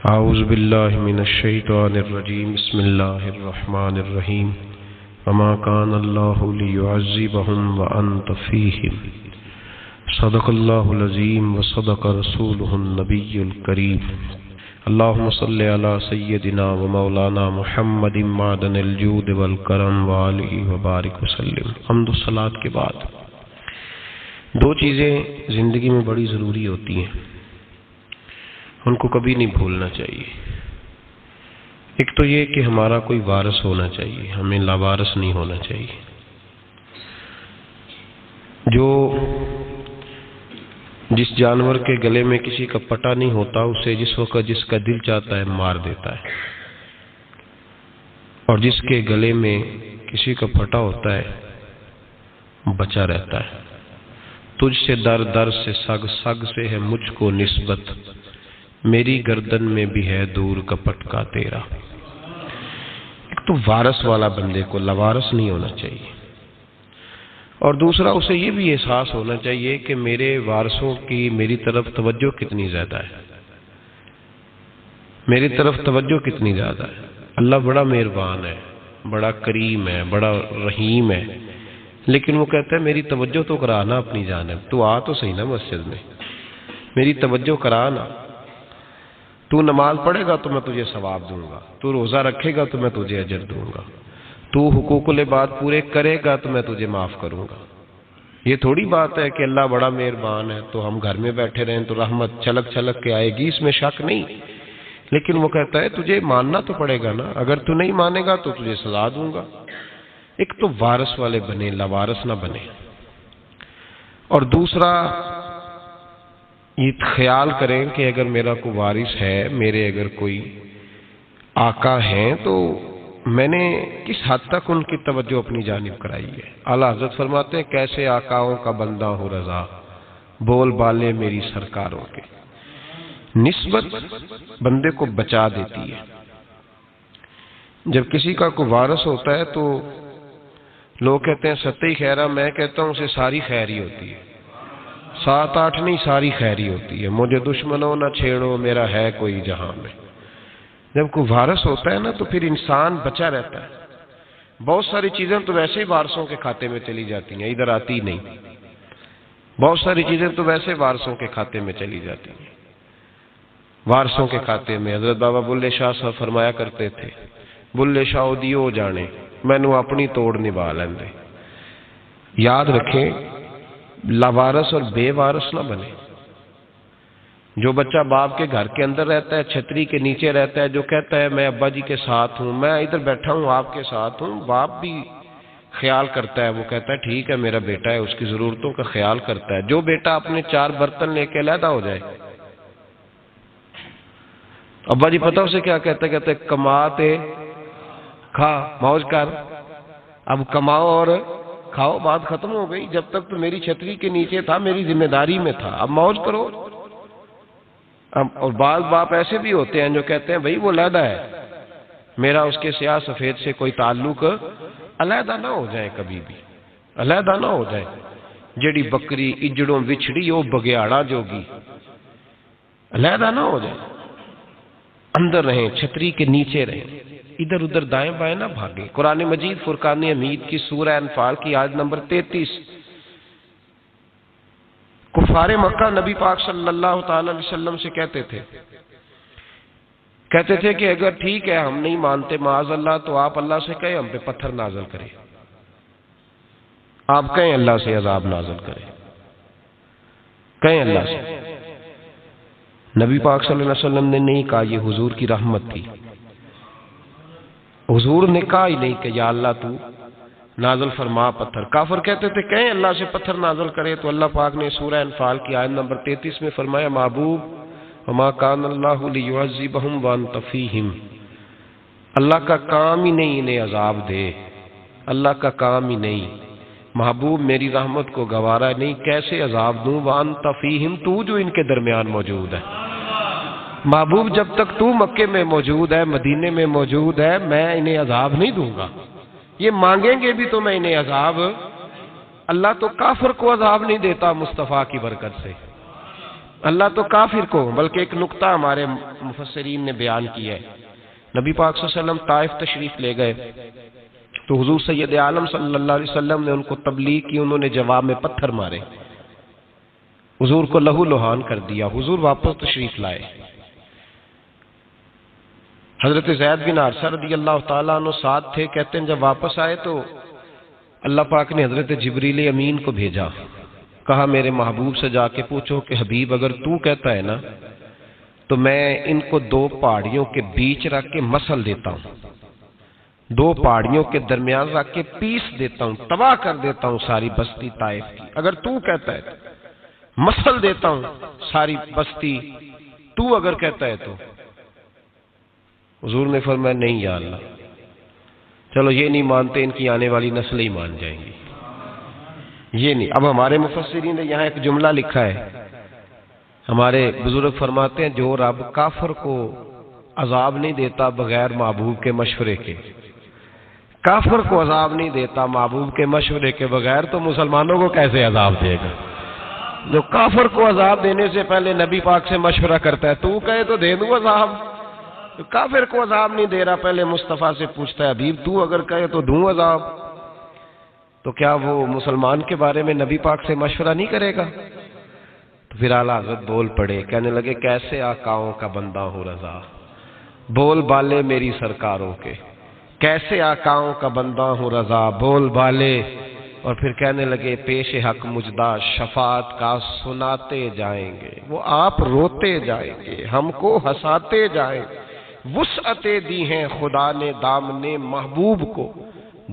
اعوذ باللہ من الشیطان الرجیم بسم اللہ الرحمن الرحیم وما کان اللہ لیعذبہم وانت فیہم صدق اللہ العظیم وصدق رسولہ النبی الکریم اللہم صلی علی سیدنا ومولانا محمد معدن الجود والکرم وآلہ وبارک وسلم۔ حمد و صلاۃ کے بعد دو چیزیں زندگی میں بڑی ضروری ہوتی ہیں، ان کو کبھی نہیں بھولنا چاہیے۔ ایک تو یہ کہ ہمارا کوئی وارث ہونا چاہیے، ہمیں لاوارث نہیں ہونا چاہیے۔ جس جانور کے گلے میں کسی کا پٹا نہیں ہوتا، اسے جس وقت جس کا دل چاہتا ہے مار دیتا ہے، اور جس کے گلے میں کسی کا پٹا ہوتا ہے بچا رہتا ہے۔ تجھ سے در در سے سگ، سگ سے ہے مجھ کو نسبت، میری گردن میں بھی ہے دور کپٹ کا تیرا۔ ایک تو وارث والا بندے کو لاوارث نہیں ہونا چاہیے، اور دوسرا اسے یہ بھی احساس ہونا چاہیے کہ میرے وارثوں کی میری طرف توجہ کتنی زیادہ ہے، میری طرف توجہ کتنی زیادہ ہے۔ اللہ بڑا مہربان ہے، بڑا کریم ہے، بڑا رحیم ہے، لیکن وہ کہتا ہے میری توجہ تو کرانا اپنی جانب، تو آ تو صحیح نا مسجد میں، میری توجہ کرانا۔ تو نماز پڑھے گا تو میں تجھے ثواب دوں گا، تو روزہ رکھے گا تو میں تجھے اجر دوں گا، تو حقوق العباد پورے کرے گا تو میں تجھے معاف کروں گا۔ یہ تھوڑی بات ہے کہ اللہ بڑا مہربان ہے تو ہم گھر میں بیٹھے رہیں تو رحمت چھلک چھلک کے آئے گی، اس میں شک نہیں، لیکن وہ کہتا ہے تجھے ماننا تو پڑے گا نا، اگر تو نہیں مانے گا تو تجھے سزا دوں گا۔ ایک تو وارث والے بنے، لاوارث نہ بنے، اور دوسرا یہ خیال کریں کہ اگر میرا کوئی وارث ہے، میرے اگر کوئی آقا ہیں، تو میں نے کس حد تک ان کی توجہ اپنی جانب کرائی ہے۔ اعلیٰ حضرت فرماتے ہیں کیسے آقاؤں کا بندہ ہو رضا، بول بالے میری سرکاروں کے۔ نسبت بندے کو بچا دیتی ہے۔ جب کسی کا کوئی وارث ہوتا ہے تو لوگ کہتے ہیں ستّی خیرہ، میں کہتا ہوں اسے ساری خیر ہی ہوتی ہے، 7-8 نہیں، ساری خیری ہوتی ہے۔ مجھے دشمنوں نہ چھیڑو، میرا ہے کوئی جہاں میں۔ جب کوئی وارث ہوتا ہے نا تو پھر انسان بچا رہتا ہے۔ بہت ساری چیزیں تو ویسے ہی وارثوں کے کھاتے میں چلی جاتی ہیں، ادھر آتی نہیں۔ بہت ساری چیزیں تو ویسے وارثوں کے کھاتے میں چلی جاتی ہیں۔ وارثوں کے کھاتے میں حضرت بابا بلے شاہ صاحب فرمایا کرتے تھے، بلے شاہ دیو جانے مینوں اپنی توڑ نبھا لیندے۔ یاد رکھیں، لاوارث اور بے وارث نہ بنے۔ جو بچہ باپ کے گھر کے اندر رہتا ہے، چھتری کے نیچے رہتا ہے، جو کہتا ہے میں ابا جی کے ساتھ ہوں، میں ادھر بیٹھا ہوں آپ کے ساتھ ہوں، باپ بھی خیال کرتا ہے، وہ کہتا ہے ٹھیک ہے میرا بیٹا ہے، اس کی ضرورتوں کا خیال کرتا ہے۔ جو بیٹا اپنے 4 برتن لے کے علیحدہ ہو جائے، ابا جی پتہ اسے کیا کہتا ہے؟ کہتے کماتے کھا موج کر۔ اب کماؤ اور کھاؤ، بات ختم ہو گئی۔ جب تک تو میری چھتری کے نیچے تھا، میری ذمہ داری میں تھا، اب موج کرو۔ اور بعض باپ ایسے بھی ہوتے ہیں جو کہتے ہیں بھائی وہ علیحدہ ہے، میرا اس کے سیاہ سفید سے کوئی تعلق، علیحدہ نہ ہو جائے، کبھی بھی علیحدہ نہ ہو جائے۔ جڑی بکری اجڑوں وچھڑی وہ بگیاڑا جوگی، علیحدہ نہ ہو جائے، اندر رہیں، چھتری کے نیچے رہیں، ادھر ادھر دائیں بائیں نہ بھاگیں۔ قرآن مجید فرقان حمید کی سورہ انفال کی آیت نمبر 33، کفار مکہ نبی پاک صلی اللہ تعالی علیہ وسلم سے کہتے تھے کہ اگر ٹھیک ہے ہم نہیں مانتے معاذ اللہ، تو آپ اللہ سے کہیں ہم پہ پتھر نازل کریں، آپ کہیں اللہ سے عذاب نازل کریں، کہیں اللہ سے۔ نبی پاک صلی اللہ علیہ وسلم نے نہیں کہا، یہ حضور کی رحمت تھی۔ حضور نے کہا ہی نہیں کہ یا اللہ تو نازل فرما پتھر۔ کافر کہتے تھے کہیں اللہ سے پتھر نازل کرے، تو اللہ پاک نے سورہ انفال کی آیت نمبر 33 میں فرمایا محبوب وما کان اللہ لیعذبہم وانت فیہم، اللہ کا کام ہی نہیں انہیں عذاب دے، اللہ کا کام ہی نہیں۔ محبوب میری رحمت کو گوارا نہیں، کیسے عذاب دوں؟ وانت فیہم، تو جو ان کے درمیان موجود ہے۔ محبوب جب تک تو مکے میں موجود ہے، مدینے میں موجود ہے، میں انہیں عذاب نہیں دوں گا۔ یہ مانگیں گے بھی تو میں انہیں عذاب، اللہ تو کافر کو عذاب نہیں دیتا مصطفیٰ کی برکت سے۔ اللہ تو کافر کو، بلکہ ایک نقطہ ہمارے مفسرین نے بیان کیا ہے، نبی پاک صلی اللہ علیہ وسلم طائف تشریف لے گئے تو حضور سید عالم صلی اللہ علیہ وسلم نے ان کو تبلیغ کی، انہوں نے جواب میں پتھر مارے، حضور کو لہو لہان کر دیا، حضور واپس تشریف لائے۔ حضرت زید بن حارثہ رضی اللہ تعالیٰ عنہ ساتھ تھے، کہتے ہیں جب واپس آئے تو اللہ پاک نے حضرت جبریل امین کو بھیجا، کہا میرے محبوب سے جا کے پوچھو کہ حبیب اگر تو کہتا ہے نا تو میں ان کو دو پہاڑیوں کے بیچ رکھ کے مسل دیتا ہوں، دو پہاڑیوں کے درمیان رکھ کے پیس دیتا ہوں، تباہ کر دیتا ہوں ساری بستی طائف کی، اگر تو کہتا ہے مسل دیتا ہوں ساری بستی، تو اگر کہتا ہے تو۔ حضور نے فرمایا نہیں یا اللہ، چلو یہ نہیں مانتے، ان کی آنے والی نسلیں ہی مان جائیں گی، یہ نہیں۔ اب ہمارے مفسرین نے یہاں ایک جملہ لکھا ہے، ہمارے بزرگ فرماتے ہیں جو رب کافر کو عذاب نہیں دیتا بغیر محبوب کے مشورے کے، کافر کو عذاب نہیں دیتا محبوب کے مشورے کے بغیر، تو مسلمانوں کو کیسے عذاب دے گا؟ جو کافر کو عذاب دینے سے پہلے نبی پاک سے مشورہ کرتا ہے، تو کہے تو دے دوں عذاب، جو کافر کو عذاب نہیں دے رہا پہلے مصطفیٰ سے پوچھتا ہے حبیب تو اگر کہے تو دوں عذاب، تو کیا وہ مسلمان کے بارے میں نبی پاک سے مشورہ نہیں کرے گا؟ تو پھر اعلیٰ حضرت بول پڑے، کہنے لگے کیسے آقاؤں کا بندہ ہوں رضا، بول بالے میری سرکاروں کے، کیسے آقاؤں کا بندہ ہوں رضا، بول بالے۔ اور پھر کہنے لگے پیش حق مجدہ شفاعت کا سناتے جائیں گے، وہ آپ روتے جائیں گے، ہم کو ہنساتے جائیں گے، وسعتیں دی ہیں خدا نے دامنے محبوب کو،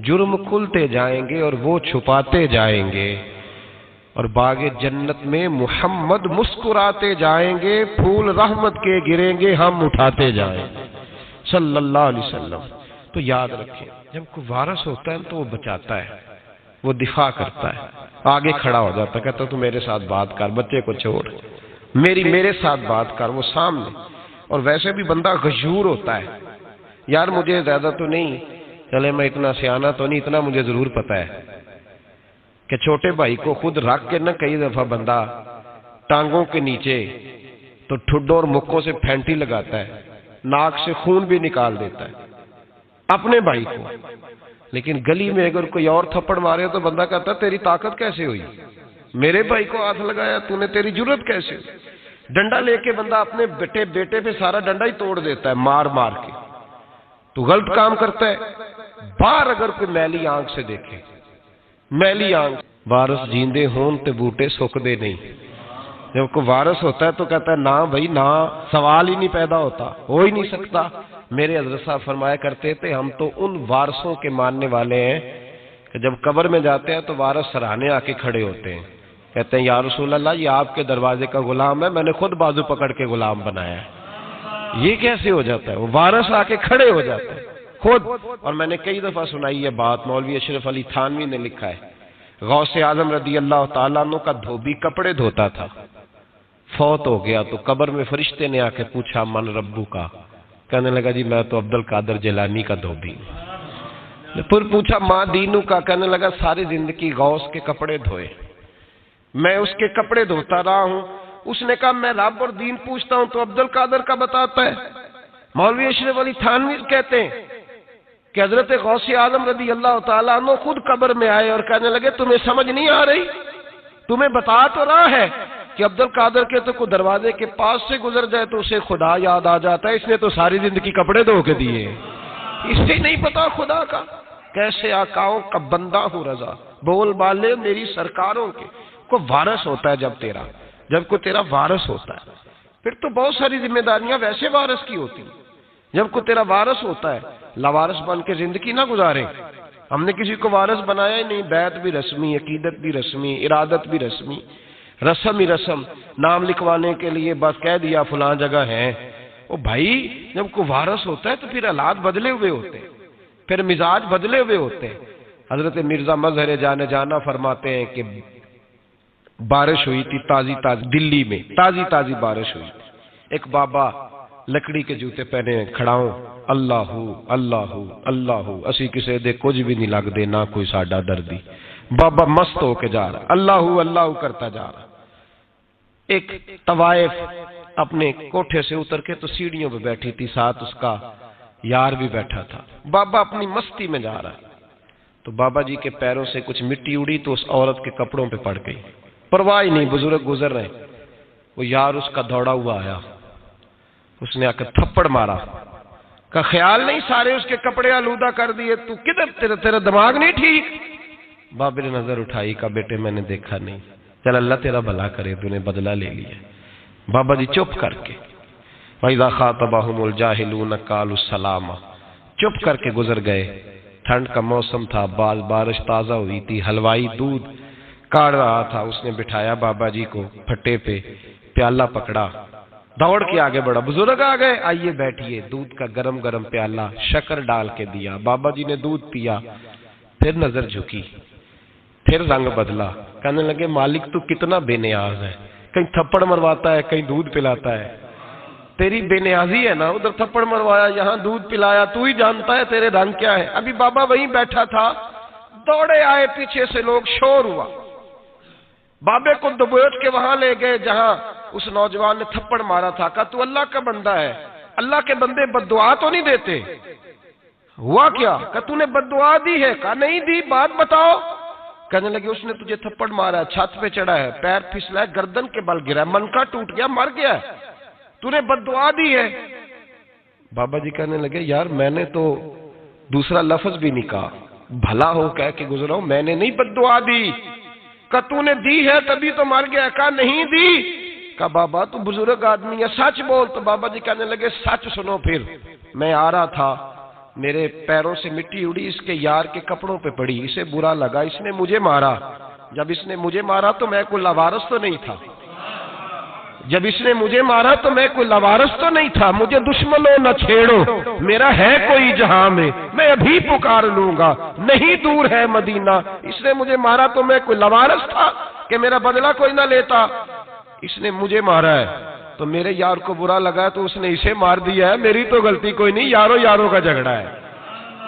جرم کھلتے جائیں گے اور وہ چھپاتے جائیں گے، اور باغ جنت میں محمد مسکراتے جائیں گے، پھول رحمت کے گریں گے، ہم اٹھاتے جائیں گے صلی اللہ علیہ وسلم۔ تو یاد رکھیں جب کوئی وارث ہوتا ہے تو وہ بچاتا ہے، وہ دفاع کرتا ہے، آگے کھڑا ہو جاتا ہے، کہتا تو میرے ساتھ بات کر، بچے کو چھوڑ، میرے ساتھ بات کر، وہ سامنے۔ اور ویسے بھی بندہ غیور ہوتا ہے، یار مجھے زیادہ تو نہیں، چلے میں اتنا سیانا تو نہیں، اتنا مجھے ضرور پتا ہے کہ چھوٹے بھائی کو خود رکھ کے نہ کئی دفعہ بندہ ٹانگوں کے نیچے تو ٹھڈوں اور مکوں سے پھینٹی لگاتا ہے، ناک سے خون بھی نکال دیتا ہے اپنے بھائی کو، لیکن گلی میں اگر کوئی اور تھپڑ مارے تو بندہ کہتا ہے تیری طاقت کیسے ہوئی، میرے بھائی کو ہاتھ لگایا تو نے، تیری جرت کیسے ہوئی؟ ڈنڈا لے کے بندہ اپنے بیٹے پہ سارا ڈنڈا ہی توڑ دیتا ہے مار مار کے، تو غلط کام کرتا ہے۔ باہر اگر کوئی میلی آنکھ سے دیکھے، میلی آنکھ، وارث جیندے ہون تے بوٹے سکدے نہیں، جب کوئی وارث ہوتا ہے تو کہتا ہے نہ بھائی نہ، سوال ہی نہیں پیدا ہوتا، ہو ہی نہیں سکتا۔ میرے حضرت صاحب فرمایا کرتے تھے ہم تو ان وارثوں کے ماننے والے ہیں کہ جب قبر میں جاتے ہیں تو وارث سراہنے آ کے کھڑے ہوتے ہیں، کہتے ہیں یا رسول اللہ یہ آپ کے دروازے کا غلام ہے، میں نے خود بازو پکڑ کے غلام بنایا ہے۔ یہ کیسے ہو جاتا ہے؟ وہ وارث آ کے کھڑے ہو جاتے ہیں خود۔ اور میں نے کئی دفعہ سنائی یہ بات، مولوی اشرف علی تھانوی نے لکھا ہے، غوث اعظم رضی اللہ تعالیٰ عنہ کا دھوبی کپڑے دھوتا تھا، فوت ہو گیا تو قبر میں فرشتے نے آ کے پوچھا من ربو کا، کہنے لگا جی میں تو عبد القادر جیلانی کا دھوبی ہوں۔ پھر پوچھا ماں دینو کا، کہنے لگا ساری زندگی غوث کے کپڑے دھوئے، میں اس کے کپڑے دھوتا رہا ہوں۔ اس نے کہا میں رب اور دین پوچھتا ہوں تو عبد القادر کا بتاتا ہے۔ مولوی اشرف علی تھانوی کہتے ہیں کہ حضرت غوث اعظم رضی اللہ تعالیٰ عنہ خود قبر میں آئے اور کہنے لگے تمہیں سمجھ نہیں آ رہی، تمہیں بتا تو رہا ہے کہ عبد القادر کے تو کوئی دروازے کے پاس سے گزر جائے تو اسے خدا یاد آ جاتا ہے، اس نے تو ساری زندگی کپڑے دھو کے دیے، اسے نہیں پتا خدا کا۔ کیسے آقاؤں کا بندہ ہوں رضا، بول بالے میری سرکاروں کے۔ کوئی وارث ہوتا ہے جب کوئی تیرا وارث ہوتا ہے پھر تو بہت ساری ذمہ داریاں ویسے وارث کی ہوتی ہیں۔ جب کوئی تیرا وارث ہوتا ہے لاوارث بن کے زندگی نہ گزارے۔ ہم نے کسی کو وارث بنایا ہی نہیں، بیعت بھی رسمی، عقیدت بھی رسمی، ارادت بھی رسمی، رسم ہی رسم، نام لکھوانے کے لیے بس کہہ دیا فلاں جگہ ہے۔ او بھائی جب کوئی وارث ہوتا ہے تو پھر حالات بدلے ہوئے ہوتے ہیں، پھر مزاج بدلے ہوئے ہوتے ہیں۔ حضرت مرزا مظہر جانا فرماتے ہیں کہ بارش ہوئی تھی تازی دلی میں تازی بارش ہوئی تھی، ایک بابا لکڑی کے جوتے پہنے کھڑا ہوں، اللہ اللہ اللہ اسی کسے دے کچھ بھی نہیں لگ دے نہ کوئی ساڈا دردی۔ بابا مست ہو کے جا رہا، اللہ اللہ کرتا جا رہا۔ ایک طوائف اپنے کوٹھے سے اتر کے تو سیڑھیوں پہ بیٹھی تھی، ساتھ اس کا یار بھی بیٹھا تھا۔ بابا اپنی مستی میں جا رہا ہے تو بابا جی کے پیروں سے کچھ مٹی اڑی تو اس عورت کے کپڑوں پہ پڑ گئی، پرواہ ہی نہیں، بزرگ گزر رہے، وہ یار اس کا دوڑا ہوا آیا، اس نے آ کر تھپڑ مارا، کا خیال نہیں سارے اس کے کپڑے آلودہ کر دیے، تو کدھر تیرا دماغ نہیں ٹھیک؟ بابا نے نظر اٹھائی، کہا بیٹے میں نے دیکھا نہیں، چل اللہ تیرا بھلا کرے، تو نے بدلہ لے لیا۔ بابا جی چپ کر کے وَإِذَا خَاطَبَهُمُ الْجَاهِلُونَ قَالُوا السَّلَامَ، چپ کر کے گزر گئے۔ ٹھنڈ کا موسم تھا، بارش تازہ ہوئی تھی، حلوائی دودھ کاڑ رہا تھا، اس نے بٹھایا بابا جی کو پھٹے پہ، پیالہ پکڑا، دوڑ کے آگے بڑھا، بزرگ آ گئے، آئیے بیٹھیے، دودھ کا گرم گرم پیالہ شکر ڈال کے دیا، بابا جی نے دودھ پیا، پھر نظر جھکی، پھر رنگ بدلا، کہنے لگے مالک تو کتنا بے نیاز ہے، کہیں تھپڑ مرواتا ہے، کہیں دودھ پلاتا ہے، تیری بے نیازی ہے نا، ادھر تھپڑ مروایا، یہاں دودھ پلایا، تو ہی جانتا ہے تیرے رنگ کیا ہے۔ ابھی بابا وہیں بیٹھا تھا، دوڑے آئے پیچھے سے لوگ، شور ہوا، بابے کو دبوچ کے وہاں لے گئے جہاں اس نوجوان نے تھپڑ مارا تھا، کہا تو اللہ کا بندہ ہے، اللہ کے بندے بد دعا تو نہیں دیتے، ہوا کیا؟ کہا تو نے بد دعا دی ہے؟ کہا نہیں دی، بات بتاؤ۔ کہنے لگے اس نے تجھے تھپڑ مارا ہے، چھت پہ چڑھا ہے، پیر پھسلا ہے، گردن کے بل گرا ہے، منکا ٹوٹ گیا، مر گیا ہے، تو نے بد دعا دی ہے۔ بابا جی کہنے لگے یار میں نے تو دوسرا لفظ بھی نہیں کہا، بھلا ہو کہہ کے گزرا ہوں، میں نے نہیں بد دعا دی۔ کہا تو نے دی ہے تبھی تو مر گیا، کہا نہیں دی۔ کہا بابا تو بزرگ آدمی ہے، سچ بول۔ تو بابا جی کہنے لگے سچ سنو، پھر میں آ رہا تھا، میرے پیروں سے مٹی اڑی، اس کے یار کے کپڑوں پہ پڑی، اسے برا لگا، اس نے مجھے مارا، جب اس نے مجھے مارا تو میں کوئی لاوارث تو نہیں تھا، جب اس نے مجھے مارا تو میں کوئی لاوارث تو نہیں تھا، مجھے دشمنوں نہ چھیڑو، میرا ہے کوئی جہاں میں ابھی پکار لوں گا، نہیں دور ہے مدینہ، اس نے مجھے مارا تو میں کوئی لاوارث تھا کہ میرا بدلہ کوئی نہ لیتا، اس نے مجھے مارا ہے تو میرے یار کو برا لگا تو اس نے اسے مار دیا ہے، میری تو غلطی کوئی نہیں، یاروں کا جھگڑا ہے،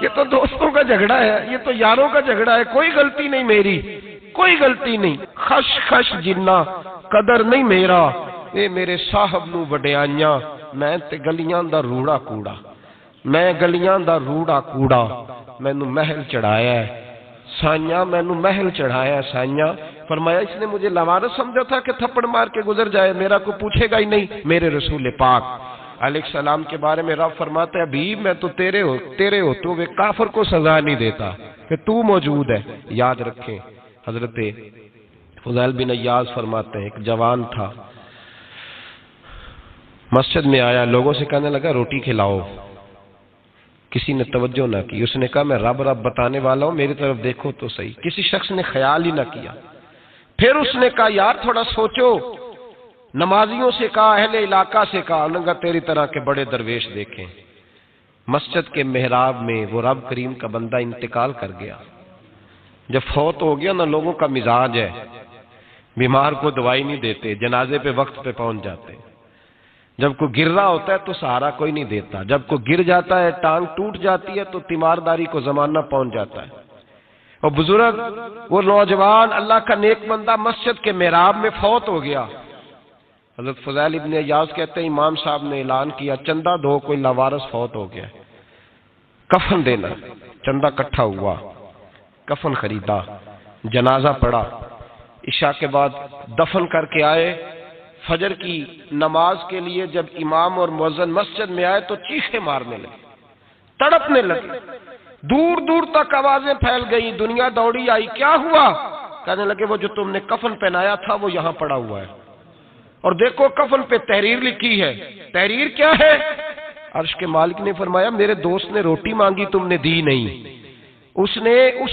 یہ تو دوستوں کا جھگڑا ہے، یہ تو یاروں کا جھگڑا ہے، کوئی غلطی نہیں میری، کوئی غلطی نہیں، خش خش جنہ قدر نہیں میرا، اے میرے صاحب نو وڈیائیاں، میں تے گلیاں دا روڑا کوڑا، میں گلیاں دا روڑا کوڑا، میں نو محل چڑھایا ہے سائیاں، میں نو محل چڑھایا ہے سائیاں۔ فرمایا اس نے مجھے لاوارث سمجھا تھا کہ تھپڑ مار کے گزر جائے، میرا کو پوچھے گا ہی نہیں۔ میرے رسول پاک علیہ السلام کے بارے میں رب فرماتا ہے ابھی میں تو تیرے ہوتے ہوئے کافر کو سزا نہیں دیتا کہ تو موجود ہے۔ یاد رکھیں حضرت فضیل بن عیاض فرماتے ہیں ایک جوان تھا، مسجد میں آیا، لوگوں سے کہنے لگا روٹی کھلاؤ، کسی نے توجہ نہ کی، اس نے کہا میں رب بتانے والا ہوں، میری طرف دیکھو تو صحیح، کسی شخص نے خیال ہی نہ کیا۔ پھر اس نے کہا یار تھوڑا سوچو، نمازیوں سے کہا، اہل علاقہ سے کہا، انہوں نے کہا تیری طرح کے بڑے درویش دیکھیں۔ مسجد کے محراب میں وہ رب کریم کا بندہ انتقال کر گیا، جب فوت ہو گیا نا، لوگوں کا مزاج ہے بیمار کو دوائی نہیں دیتے، جنازے پہ وقت پہ پہنچ جاتے، جب کوئی گر رہا ہوتا ہے تو سہارا کوئی نہیں دیتا، جب کوئی گر جاتا ہے ٹانگ ٹوٹ جاتی ہے تو تیمارداری کو زمانہ پہنچ جاتا ہے۔ اور بزرگ وہ نوجوان اللہ کا نیک بندہ مسجد کے محراب میں فوت ہو گیا۔ حضرت فضیل ابن عیاض کہتے ہیں امام صاحب نے اعلان کیا چندہ دو، کوئی لاوارث فوت ہو گیا، کفن دینا، چندہ اکٹھا ہوا، کفن خریدا، جنازہ پڑھا، عشاء کے بعد دفن کر کے آئے، فجر کی نماز کے لیے جب امام اور مؤذن مسجد میں آئے تو چیخیں مارنے لگے، تڑپنے لگے، دور دور تک آوازیں پھیل گئی، دنیا دوڑی آئی، کیا ہوا؟ کہنے لگے وہ جو تم نے کفن پہنایا تھا وہ یہاں پڑا ہوا ہے، اور دیکھو کفن پہ تحریر لکھی ہے۔ تحریر کیا ہے؟ عرش کے مالک نے فرمایا میرے دوست نے روٹی مانگی تم نے دی نہیں، اس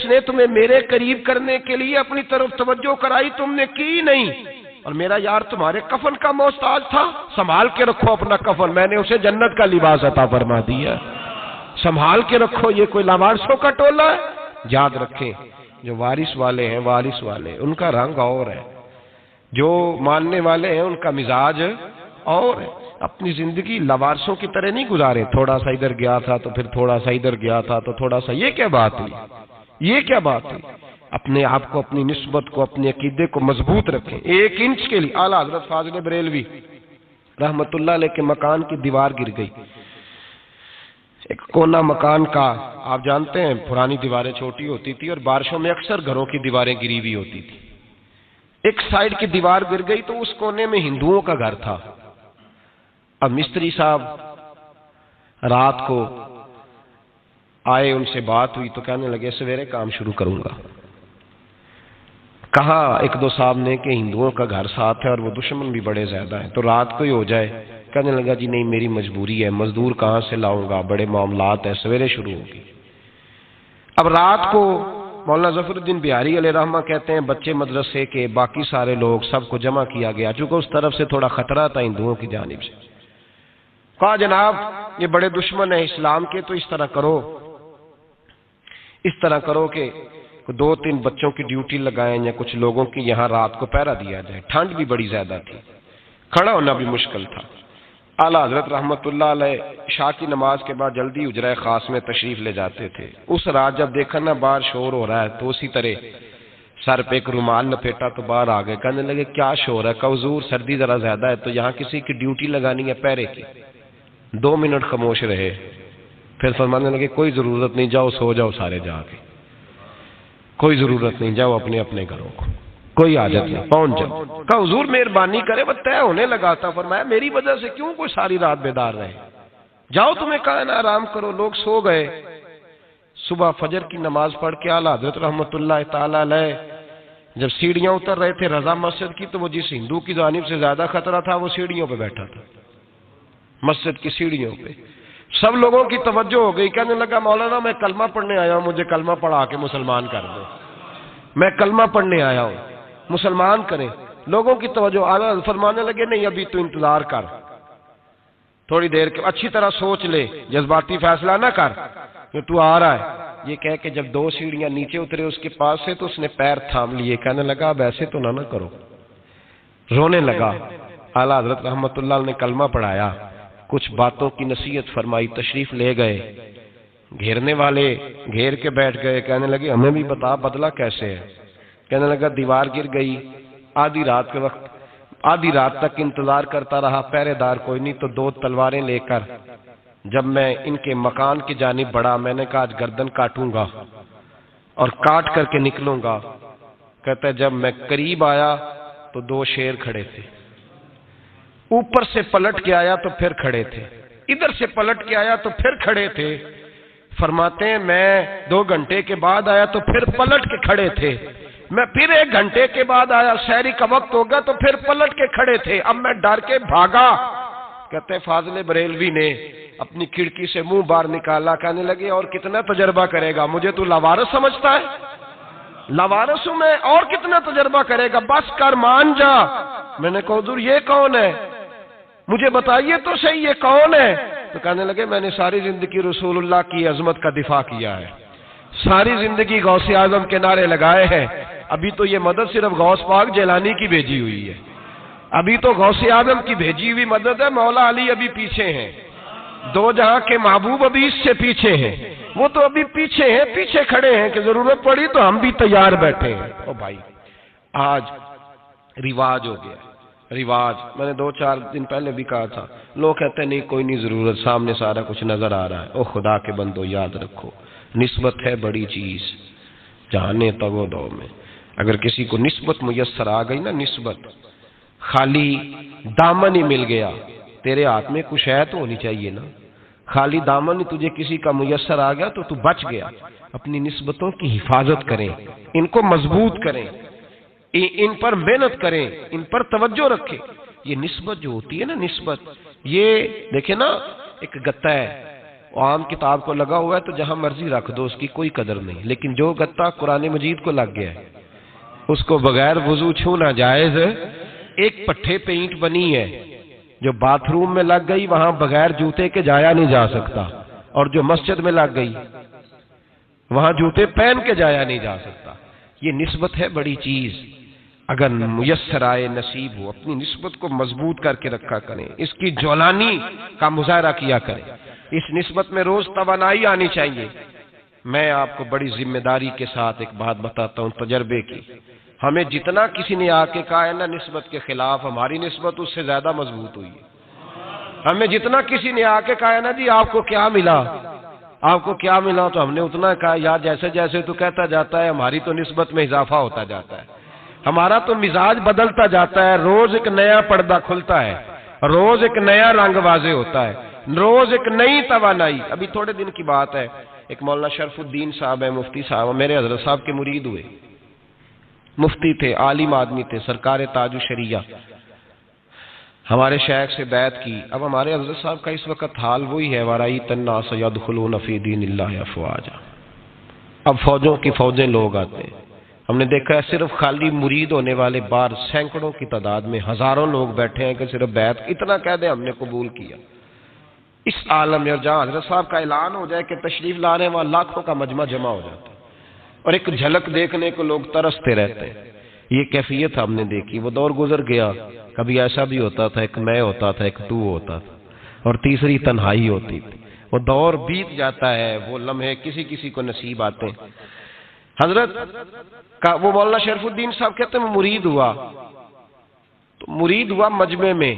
نے تمہیں میرے قریب کرنے کے لیے اپنی طرف توجہ کرائی، تم نے کی نہیں، اور میرا یار تمہارے کفن کا محتاج تھا، سنبھال کے رکھو اپنا کفن، میں نے اسے جنت کا لباس عطا فرما دیا، سنبھال کے رکھو، یہ کوئی لاوارثوں کا ٹولہ ہے۔ یاد رکھیں جو وارث والے ہیں، وارث والے ان کا رنگ اور ہے، جو ماننے والے ہیں ان کا مزاج اور ہے، اپنی زندگی لاوارثوں کی طرح نہیں گزارے، تھوڑا سا ادھر گیا تھا تو پھر تھوڑا سا ادھر گیا تھا تو تھوڑا سا، یہ کیا بات ہوئی، یہ کیا بات ہوئی؟ اپنے آپ کو، اپنی نسبت کو، اپنے عقیدے کو مضبوط رکھیں. 1 انچ کے لیے اعلیٰ حضرت فاضل بریلوی رحمت اللہ علیہ کے مکان کی دیوار گر گئی. ایک کونا مکان کا، آپ جانتے ہیں پرانی دیواریں چھوٹی ہوتی تھی اور بارشوں میں اکثر گھروں کی دیواریں گری ہوئی ہوتی تھی. ایک سائیڈ کی دیوار گر گئی تو اس کونے میں ہندوؤں کا گھر تھا. اب مستری صاحب رات کو آئے، ان سے بات ہوئی تو کہنے لگے سویرے کام شروع کروں گا. کہا 1-2 صاحب نے کہ ہندوؤں کا گھر ساتھ ہے اور وہ دشمن بھی بڑے زیادہ ہیں، تو رات کو ہی ہو جائے. کہنے لگا جی نہیں، میری مجبوری ہے، مزدور کہاں سے لاؤں گا، بڑے معاملات ہیں، سویرے شروع ہوگی. اب رات کو مولانا ظفر الدین بہاری علیہ رحمہ کہتے ہیں بچے مدرسے کے، باقی سارے لوگ، سب کو جمع کیا گیا، چونکہ اس طرف سے تھوڑا خطرہ تھا ہندوؤں کی جانب سے. کہا جناب یہ بڑے دشمن ہیں اسلام کے، تو اس طرح کرو کہ 2-3 بچوں کی ڈیوٹی لگائیں یا کچھ لوگوں کی یہاں رات کو پہرا دیا جائے. ٹھنڈ بھی بڑی زیادہ تھی، کھڑا ہونا بھی مشکل تھا. اعلیٰ حضرت رحمت اللہ علیہ عشاء کی نماز کے بعد جلدی حجرہ خاص میں تشریف لے جاتے تھے. اس رات جب دیکھا نا باہر شور ہو رہا ہے تو اسی طرح سر پہ ایک رومال لپیٹا تو باہر آ گئے. کہنے لگے کیا شور ہے؟ کہ حضور سردی ذرا زیادہ ہے تو یہاں کسی کی ڈیوٹی لگانی ہے پہرے کی. 2 منٹ خاموش رہے، پھر فرمانے لگے کوئی ضرورت نہیں، جاؤ سو جاؤ سارے جا کے، کوئی ضرورت نہیں، جاؤ اپنے اپنے گھروں کو، کوئی حاجت نہیں، پہنچ جاؤ. کہا حضور مہربانی کرے، وہ طے ہونے لگا تھا. فرمایا میری وجہ سے کیوں کوئی ساری رات بیدار رہے، جاؤ تمہیں کہا نا آرام کرو. لوگ سو گئے. صبح فجر کی نماز پڑھ کے اعلیٰ حضرت رحمت اللہ تعالی علیہ جب سیڑھیاں اتر رہے تھے رضا مسجد کی، تو وہ جس ہندو کی جانب سے زیادہ خطرہ تھا وہ سیڑھیوں پہ بیٹھا تھا، مسجد کی سیڑھیوں پہ. سب لوگوں کی توجہ ہو گئی. کہنے لگا مولانا میں کلمہ پڑھنے آیا ہوں، مجھے کلمہ پڑھا کے مسلمان کر دو، میں کلمہ پڑھنے آیا ہوں، مسلمان کریں. لوگوں کی توجہ. اعلیٰ فرمانے لگے نہیں ابھی تو انتظار کر، تھوڑی دیر کے اچھی طرح سوچ لے، جذباتی فیصلہ نہ کر کہ تو آ رہا ہے. یہ کہہ کے جب 2 سیڑھیاں نیچے اترے اس کے پاس سے تو اس نے پیر تھام لیے. کہنے لگا اب ایسے تو نہ کرو، رونے لگا. اعلیٰ حضرت رحمت اللہ نے کلمہ پڑھایا، کچھ باتوں کی نصیحت فرمائی، تشریف لے گئے. گھیرنے والے گھیر کے بیٹھ گئے. کہنے لگے ہمیں بھی بتا بدلہ کیسے ہے. کہنے لگا دیوار گر گئی، آدھی رات کے وقت، آدھی رات تک انتظار کرتا رہا، پہرے دار کوئی نہیں، تو 2 تلواریں لے کر جب میں ان کے مکان کی جانب بڑھا، میں نے کہا آج گردن کاٹوں گا اور کاٹ کر کے نکلوں گا. کہتا ہے جب میں قریب آیا تو 2 شیر کھڑے تھے، اوپر سے پلٹ کے آیا تو پھر کھڑے تھے، ادھر سے پلٹ کے آیا تو پھر کھڑے تھے. فرماتے ہیں میں 2 گھنٹے کے بعد آیا تو پھر پلٹ کے کھڑے تھے، میں پھر 1 گھنٹے کے بعد آیا، سحری کا وقت ہو گیا تو پھر پلٹ کے کھڑے تھے. اب میں ڈر کے بھاگا. کہتے ہیں فاضل بریلوی نے اپنی کھڑکی سے منہ باہر نکالا. کہنے لگے اور کتنا تجربہ کرے گا، مجھے تو لاوارث سمجھتا ہے، لاوارث ہوں میں، اور کتنا تجربہ کرے گا، بس کر مان جا. میں نے کہا حضور یہ کون ہے، مجھے بتائیے تو صحیح یہ کون ہے. تو کہنے لگے میں نے ساری زندگی رسول اللہ کی عظمت کا دفاع کیا ہے، ساری زندگی غوث اعظم کے نعرے لگائے ہیں. ابھی تو یہ مدد صرف غوث پاک جیلانی کی بھیجی ہوئی ہے، ابھی تو غوث اعظم کی بھیجی ہوئی مدد ہے. مولا علی ابھی پیچھے ہیں، 2 جہاں کے محبوب ابھی اس سے پیچھے ہیں، وہ تو ابھی پیچھے ہیں، پیچھے کھڑے ہیں کہ ضرورت پڑی تو ہم بھی تیار بیٹھے ہیں. او بھائی آج رواج ہو گیا، رواج. میں نے 2-4 دن پہلے بھی کہا تھا، لوگ کہتے ہیں نہیں کوئی نہیں ضرورت، سامنے سارا کچھ نظر آ رہا ہے. او خدا کے بندو یاد رکھو نسبت ہے بڑی چیز. جانے تو دو میں اگر کسی کو نسبت میسر آ گئی نا، نسبت خالی دامن ہی مل گیا، تیرے ہاتھ میں کچھ ہے تو ہونی چاہیے نا. خالی دامن ہی تجھے کسی کا میسر آ گیا تو بچ گیا. اپنی نسبتوں کی حفاظت کریں، ان کو مضبوط کریں، ان پر محنت کریں، ان پر توجہ رکھیں. یہ نسبت جو ہوتی ہے نا، نسبت یہ دیکھیں نا، ایک گتا ہے عام کتاب کو لگا ہوا ہے تو جہاں مرضی رکھ دو، اس کی کوئی قدر نہیں. لیکن جو گتا قرآن مجید کو لگ گیا ہے اس کو بغیر وضو چھونا جائز ہے. ایک پٹھے پہ اینٹ بنی ہے جو باتھ روم میں لگ گئی، وہاں بغیر جوتے کے جایا نہیں جا سکتا، اور جو مسجد میں لگ گئی وہاں جوتے پہن کے جایا نہیں جا سکتا. یہ نسبت ہے بڑی چیز. اگر میسر آئے، نصیب ہو، اپنی نسبت کو مضبوط کر کے رکھا کریں، اس کی جولانی کا مظاہرہ کیا کریں. اس نسبت میں روز توانائی آنی چاہیے. میں آپ کو بڑی ذمہ داری کے ساتھ ایک بات بتاتا ہوں تجربے کی. ہمیں جتنا کسی نے آ کے کہا ہے نا نسبت کے خلاف، ہماری نسبت اس سے زیادہ مضبوط ہوئی ہے. ہمیں جتنا کسی نے آ کے کہا ہے نا جی آپ کو کیا ملا، آپ کو کیا ملا، تو ہم نے اتنا کہا یار جیسے جیسے تو کہتا جاتا ہے ہماری تو نسبت میں اضافہ ہوتا جاتا ہے، ہمارا تو مزاج بدلتا جاتا ہے، روز ایک نیا پردہ کھلتا ہے، روز ایک نیا رنگ واضح ہوتا ہے، روز ایک نئی توانائی. ابھی تھوڑے دن کی بات ہے، ایک مولانا شرف الدین صاحب ہے، مفتی صاحب، میرے حضرت صاحب کے مرید ہوئے، مفتی تھے، عالم آدمی تھے، سرکار تاج الشریعہ، ہمارے شیخ سے بیعت کی. اب ہمارے حضرت صاحب کا اس وقت حال وہی ہے وَرَأَيْتَ النَّاسَ يَدْخُلُونَ فِي دِينِ اللَّهِ أَفْوَاجًا. اب فوجوں کی فوجیں لوگ آتے ہیں. ہم نے دیکھا ہے صرف خالی مرید ہونے والے بار سینکڑوں کی تعداد میں ہزاروں لوگ بیٹھے ہیں کہ صرف بیعت اتنا کہہ دیں ہم نے قبول کیا. اس عالم میں جہاں حضرت صاحب کا اعلان ہو جائے کہ تشریف لا رہے ہیں وہاں لاکھوں کا مجمع جمع ہو جاتا ہے اور ایک جھلک دیکھنے کو لوگ ترستے رہتے ہیں. یہ کیفیت ہم نے دیکھی. وہ دور گزر گیا. کبھی ایسا بھی ہوتا تھا ایک میں ہوتا تھا، ایک تو ہوتا تھا، اور تیسری تنہائی ہوتی تھی. وہ دور بیت جاتا ہے، وہ لمحے کسی کسی کو نصیب آتے ہیں. حضرت کا وہ مولانا شرف الدین صاحب کہتے ہیں مرید ہوا، تو مرید ہوا مجمع میں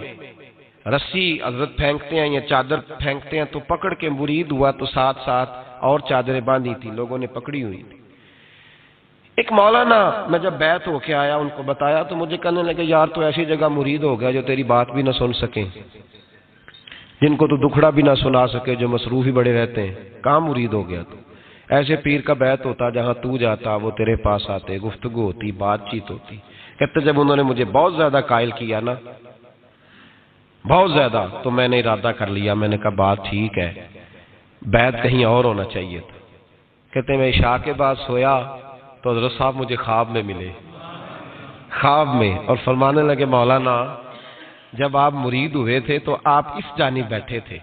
رسی حضرت پھینکتے ہیں یا چادر پھینکتے ہیں تو پکڑ کے مرید ہوا، تو ساتھ ساتھ اور چادریں باندھی تھی، لوگوں نے پکڑی ہوئی تھی. ایک مولانا میں جب بیعت ہو کے آیا ان کو بتایا تو مجھے کہنے لگے یار تو ایسی جگہ مرید ہو گیا جو تیری بات بھی نہ سن سکیں، جن کو تو دکھڑا بھی نہ سنا سکے، جو مصروف ہی بڑے رہتے ہیں، کہاں مرید ہو گیا تو؟ ایسے پیر کا بیعت ہوتا جہاں تو جاتا وہ تیرے پاس آتے، گفتگو ہوتی، بات چیت ہوتی. کہتے جب انہوں نے مجھے بہت زیادہ قائل کیا نا، بہت زیادہ، تو میں نے ارادہ کر لیا، میں نے کہا بات ٹھیک ہے، بیعت کہیں اور ہونا چاہیے تھا. کہتے میں عشاء کے بعد سویا تو حضرت صاحب مجھے خواب میں ملے، خواب میں، اور فرمانے لگے مولانا جب آپ مرید ہوئے تھے تو آپ اس جانب بیٹھے تھے،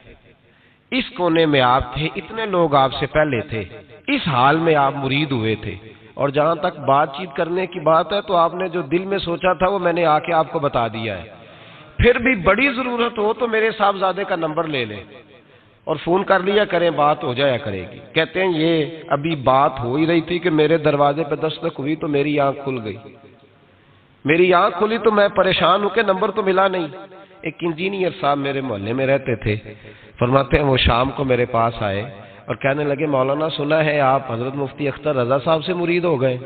اس کونے میں آپ تھے، اتنے لوگ آپ سے پہلے تھے، اس حال میں آپ مرید ہوئے تھے، اور جہاں تک بات چیت کرنے کی بات ہے تو آپ نے جو دل میں سوچا تھا وہ میں نے آ کے آپ کو بتا دیا ہے. پھر بھی بڑی ضرورت ہو تو میرے صاحبزادے کا نمبر لے لیں اور فون کر لیا کریں، بات ہو جایا کرے گی. کہتے ہیں یہ ابھی بات ہو ہی رہی تھی کہ میرے دروازے پہ دستک ہوئی تو میری آنکھ کھل گئی، میری آنکھ کھلی تو میں پریشان ہوں کہ نمبر تو ملا نہیں. ایک انجینئر صاحب میرے محلے میں رہتے تھے، فرماتے ہیں وہ شام کو میرے پاس آئے اور کہنے لگے مولانا سنا ہے آپ حضرت مفتی اختر رضا صاحب سے مرید ہو گئے.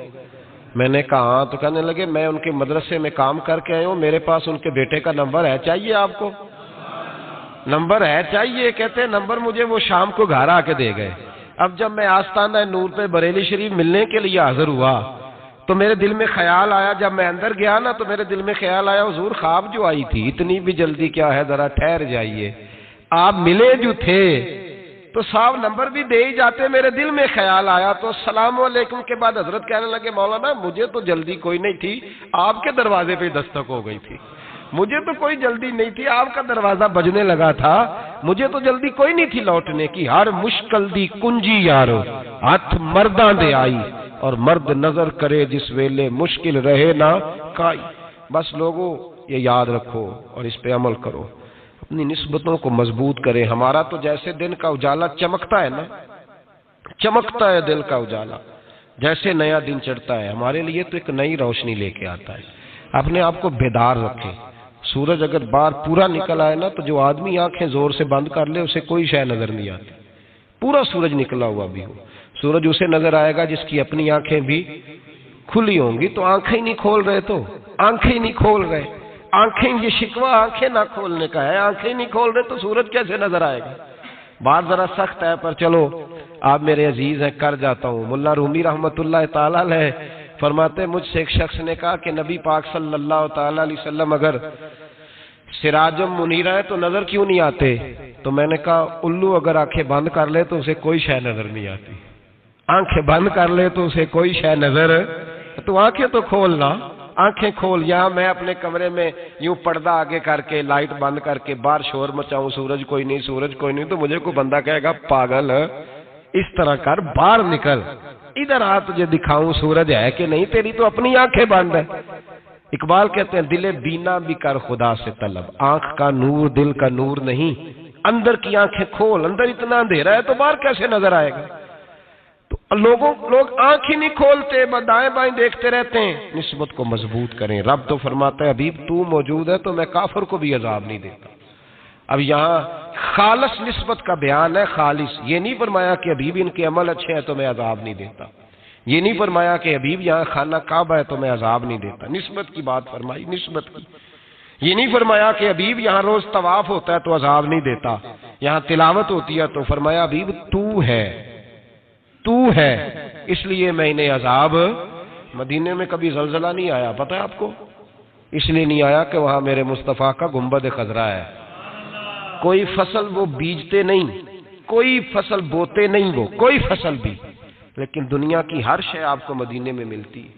میں نے کہا ہاں. تو کہنے لگے میں ان کے مدرسے میں کام کر کے آئے ہوں، میرے پاس ان کے بیٹے کا نمبر ہے، چاہیے آپ کو؟ نمبر ہے چاہیے؟ کہتے ہیں نمبر مجھے وہ شام کو گھر آ کے دے گئے. اب جب میں آستانہ نور پہ بریلی شریف ملنے کے لیے حاضر ہوا تو میرے دل میں خیال آیا، جب میں اندر گیا نا تو میرے دل میں خیال آیا حضور خواب جو آئی تھی اتنی بھی جلدی کیا ہے، ذرا ٹھہر جائیے، آپ ملے جو تھے تو صاحب نمبر بھی دے ہی جاتے. میرے دل میں خیال آیا تو السلام علیکم کے بعد حضرت کہنے لگے مولانا مجھے تو جلدی کوئی نہیں تھی، آپ کے دروازے پہ دستک ہو گئی تھی، مجھے تو کوئی جلدی نہیں تھی، آپ کا دروازہ بجنے لگا تھا، مجھے تو جلدی کوئی نہیں تھی لوٹنے کی. ہر مشکل دی کنجی یارو ہاتھ مرداں دے آئی، اور مرد نظر کرے جس ویلے مشکل رہے نہ کائی. بس لوگوں یہ یاد رکھو اور اس پہ عمل کرو، اپنی نسبتوں کو مضبوط کریں. ہمارا تو جیسے دن کا اجالا چمکتا ہے نا، چمکتا ہے دل کا اجالا، جیسے نیا دن چڑھتا ہے ہمارے لیے تو ایک نئی روشنی لے کے آتا ہے. اپنے آپ کو بیدار رکھیں. سورج اگر باہر پورا نکل آئے نا تو جو آدمی آنکھیں زور سے بند کر لے اسے کوئی شے نظر نہیں آتی. پورا سورج نکلا ہوا بھی ہو، سورج اسے نظر آئے گا جس کی اپنی آنکھیں بھی کھلی ہوں گی. تو آنکھیں ہی نہیں کھول رہے، تو آنکھیں ہی نہیں کھول رہے، آنکھیں، یہ شکوہ آنکھیں نہ کھولنے کا ہے، آنکھیں ہی نہیں کھول رہے تو سورج کیسے نظر آئے گا؟ بات ذرا سخت ہے پر چلو آپ میرے عزیز ہیں کر جاتا ہوں. ملا رومی رحمت اللہ تعالی علیہ فرماتے مجھ سے ایک شخص نے کہا کہ نبی پاک صلی اللہ تعالی علیہ وسلم اگر سراجم منیرہ ہے تو نظر کیوں نہیں آتے؟ تو میں نے کہا الو اگر آنکھیں بند کر لے تو اسے کوئی شے نظر نہیں آتی، آنکھیں بند کر لے تو اسے کوئی شے نظر، تو آنکھیں تو کھولنا، آنکھیں کھول. یہاں میں اپنے کمرے میں یوں پردہ آگے کر کے لائٹ بند کر کے باہر شور مچاؤں سورج کوئی نہیں، سورج کوئی نہیں، تو مجھے کوئی بندہ کہے گا پاگل اس طرح کر، باہر نکل، ادھر آ تجھے دکھاؤں سورج ہے کہ نہیں، تیری تو اپنی آنکھیں بند ہے. اقبال کہتے ہیں دل بینا بھی کر خدا سے طلب، آنکھ کا نور دل کا نور نہیں، اندر کی آنکھیں کھول، اندر اتنا اندھیرا ہے تو باہر کیسے نظر آئے گا؟ تو اور لوگ آنکھ ہی نہیں کھولتے، دائیں بائیں دیکھتے رہتے ہیں۔ نسبت کو مضبوط کریں۔ رب تو فرماتا ہے حبیب تو موجود ہے تو میں کافر کو بھی عذاب نہیں دیتا۔ اب یہاں خالص نسبت کا بیان ہے، خالص۔ یہ نہیں فرمایا کہ حبیب ان کے عمل اچھے ہیں تو میں عذاب نہیں دیتا، یہ نہیں فرمایا کہ حبیب یہاں خانہ کعبہ ہے تو میں عذاب نہیں دیتا، نسبت کی بات فرمائی، نسبت کی۔ یہ نہیں فرمایا کہ حبیب یہاں روز طواف ہوتا ہے تو عذاب نہیں دیتا، یہاں تلاوت ہوتی ہے تو فرمایا حبیب تو ہے اس لیے میں انہیں عذاب۔ مدینے میں کبھی زلزلہ نہیں آیا، پتہ ہے آپ کو؟ اس لیے نہیں آیا کہ وہاں میرے مصطفیٰ کا گنبد خضرا ہے۔ کوئی فصل وہ بیجتے نہیں، کوئی فصل بوتے نہیں، وہ کوئی فصل بھی، لیکن دنیا کی ہر شے آپ کو مدینے میں ملتی ہے۔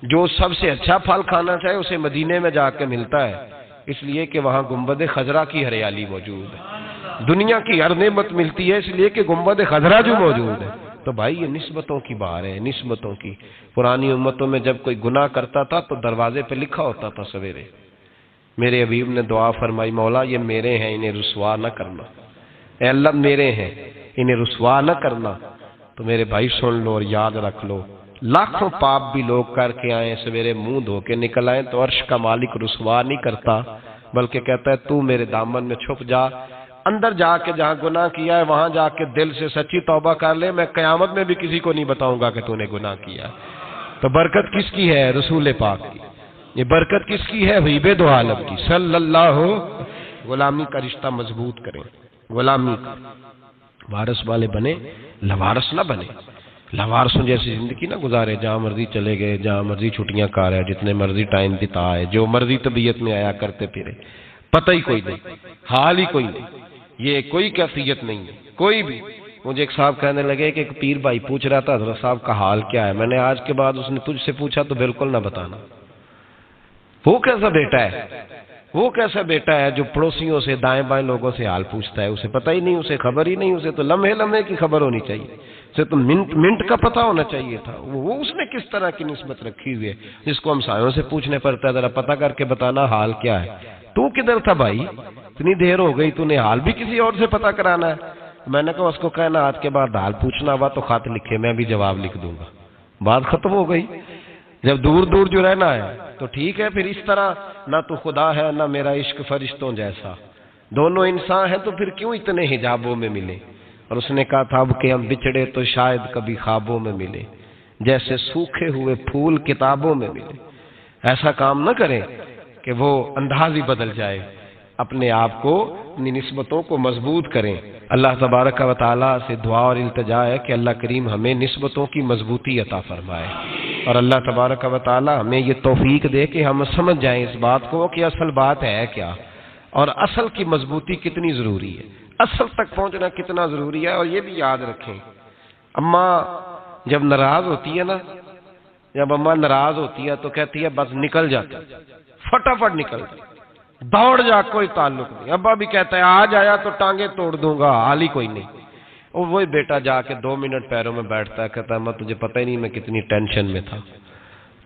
جو سب سے اچھا پھل کھانا چاہے اسے مدینے میں جا کے ملتا ہے، اس لیے کہ وہاں گنبد خضرا کی ہریالی موجود ہے۔ دنیا کی ہر نعمت ملتی ہے اس لیے کہ گنبد خضرا جو موجود ہے۔ تو بھائی یہ نسبتوں کی بات ہے، نسبتوں کی۔ پرانی امتوں میں جب کوئی گناہ کرتا تھا تو دروازے پہ لکھا ہوتا تھا سویرے، میرے حبیب نے دعا فرمائی مولا یہ میرے ہیں انہیں رسوا نہ کرنا، اے اللہ میرے ہیں انہیں رسوا نہ کرنا۔ تو میرے بھائی سن لو اور یاد رکھ لو، لاکھوں پاپ بھی لوگ کر کے آئیں، سویرے منہ دھو کے نکل آئیں تو عرش کا مالک رسوا نہیں کرتا، بلکہ کہتا ہے تو میرے دامن میں چھپ جا، اندر جا کے جہاں گناہ کیا ہے وہاں جا کے دل سے سچی توبہ کر لے، میں قیامت میں بھی کسی کو نہیں بتاؤں گا کہ تو نے گناہ کیا۔ تو برکت کس کی ہے؟ رسول پاک کی۔ یہ برکت کس کی ہے؟ حبیب دو عالم کی صلی اللہ۔ غلامی کا رشتہ مضبوط کریں، غلامی کا وارث والے بنے، لوارث نہ بنے۔ لوارثوں جیسی زندگی نہ گزارے، جہاں مرضی چلے گئے، جہاں مرضی چھٹیاں کار ہے، جتنے مرضی ٹائم بتا ہے، جو مرضی طبیعت میں آیا کرتے پھرے، پتہ ہی کوئی نہیں، حال ہی کوئی نہیں، یہ کوئی کیفیت نہیں ہے کوئی بھی۔ مجھے ایک صاحب کہنے لگے کہ ایک پیر بھائی پوچھ رہا تھا حضرت صاحب کا حال کیا ہے، میں نے آج کے بعد اس نے تجھ سے پوچھا تو بالکل نہ بتانا۔ وہ کیسا بیٹا ہے، وہ کیسا بیٹا ہے جو پڑوسیوں سے دائیں بائیں لوگوں سے حال پوچھتا ہے، اسے پتہ ہی نہیں، اسے خبر ہی نہیں، اسے تو لمحے لمحے کی خبر ہونی چاہیے، اسے تو منٹ منٹ کا پتہ ہونا چاہیے تھا۔ وہ اس نے کس طرح کی نسبت رکھی ہوئی ہے جس کو ہم سایوں سے پوچھنے پڑتا ہے ذرا پتہ کر کے بتانا حال کیا ہے۔ تو کدھر تھا بھائی، اتنی دیر ہو گئی، تو نے حال بھی کسی اور سے پتہ کرانا ہے۔ میں نے کہا اس کو کہنا آج کے بعد حال پوچھنا ہوا تو خط لکھے، میں بھی جواب لکھ دوں گا، بات ختم ہو گئی۔ جب دور دور جو رہنا ہے تو ٹھیک ہے، پھر اس طرح نہ تو خدا ہے نہ میرا عشق فرشتوں جیسا، دونوں انسان ہیں تو پھر کیوں اتنے حجابوں میں ملے۔ اور اس نے کہا تھا اب کہ ہم بچھڑے تو شاید کبھی خوابوں میں ملے، جیسے سوکھے ہوئے پھول کتابوں میں ملے۔ ایسا کام نہ کریں کہ وہ انداز ہی بدل جائے، اپنے آپ کو، اپنی نسبتوں کو مضبوط کریں۔ اللہ تبارک و تعالیٰ سے دعا اور التجا ہے کہ اللہ کریم ہمیں نسبتوں کی مضبوطی عطا فرمائے، اور اللہ تبارک و تعالیٰ ہمیں یہ توفیق دے کہ ہم سمجھ جائیں اس بات کو کہ اصل بات ہے کیا، اور اصل کی مضبوطی کتنی ضروری ہے، اصل تک پہنچنا کتنا ضروری ہے۔ اور یہ بھی یاد رکھیں، اماں جب ناراض ہوتی ہے نا، جب اماں ناراض ہوتی ہے تو کہتی ہے بس نکل جاتا، فٹافٹ نکل جاتا، دوڑ جا، کوئی تعلق نہیں۔ ابا بھی کہتا ہے آج آیا تو ٹانگیں توڑ دوں گا، حال ہی کوئی نہیں۔ اور وہی بیٹا جا کے 2 منٹ پیروں میں بیٹھتا ہے، کہتا ہے اماں تجھے پتہ ہی نہیں میں کتنی ٹینشن میں تھا۔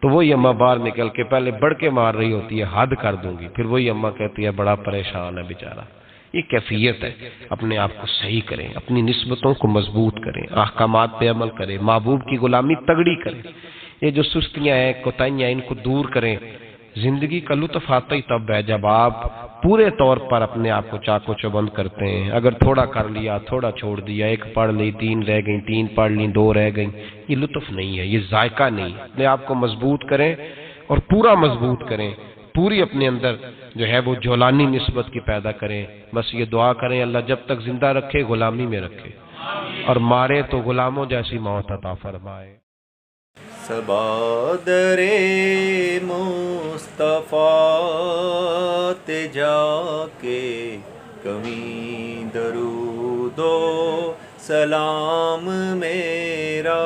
تو وہی اماں باہر نکل کے پہلے بڑھ کے مار رہی ہوتی ہے حد کر دوں گی، پھر وہی اماں کہتی ہے بڑا پریشان ہے بیچارہ۔ یہ کیفیت ہے، اپنے آپ کو صحیح کریں، اپنی نسبتوں کو مضبوط کریں، احکامات پہ عمل کریں، محبوب کی غلامی تگڑی کریں، یہ جو سستیاں ہیں کوتاہیاں ان کو دور کریں۔ زندگی کا لطف آتا ہی تب ہے جب آپ پورے طور پر اپنے آپ کو چاق و چوبند کرتے ہیں۔ اگر تھوڑا کر لیا، تھوڑا چھوڑ دیا، 1 پڑھ لی 3 رہ گئیں، 3 پڑھ لی 2 رہ گئیں، یہ لطف نہیں ہے، یہ ذائقہ نہیں ہے۔ اپنے آپ کو مضبوط کریں اور پورا مضبوط کریں، پوری اپنے اندر جو ہے وہ جولانی نسبت کی پیدا کریں۔ بس یہ دعا کریں اللہ جب تک زندہ رکھے غلامی میں رکھے، اور مارے تو غلاموں جیسی موت عطا فرمائے۔ سبادر مصطفیٰ تے جا کے کمی درود و سلام میرا